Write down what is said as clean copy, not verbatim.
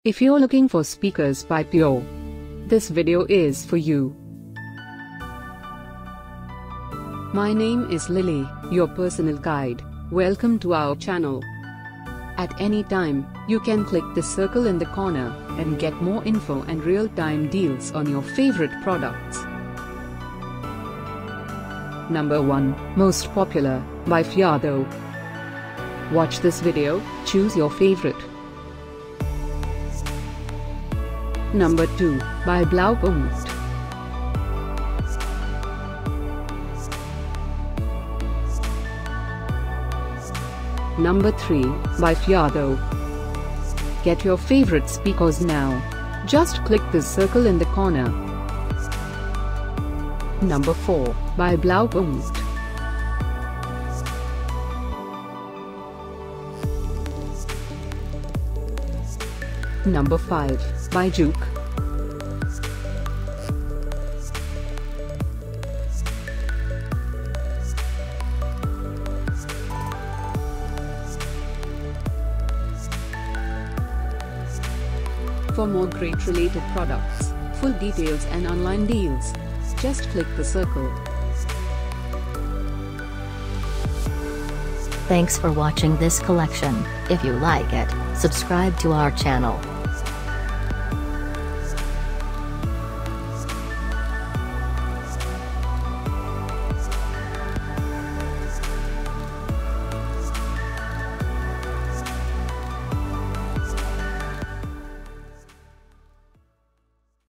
If you're looking for speakers by Pure, this video is for you. My name is Lily, your personal guide. Welcome to our channel. At any time, you can click the circle in the corner and get more info and real-time deals on your favorite products. Number 1, Most Popular, by Fiado. Watch this video, choose your favorite. Number 2, by Blaupunkt. Number 3, by Fiado. Get your favorite speakers now. Just click the circle in the corner. Number 4, by Blaupunkt. Number 5, by Zoook. For more great related products, full details and online deals, just click the circle. Thanks for watching this collection. If you like it, subscribe to our channel.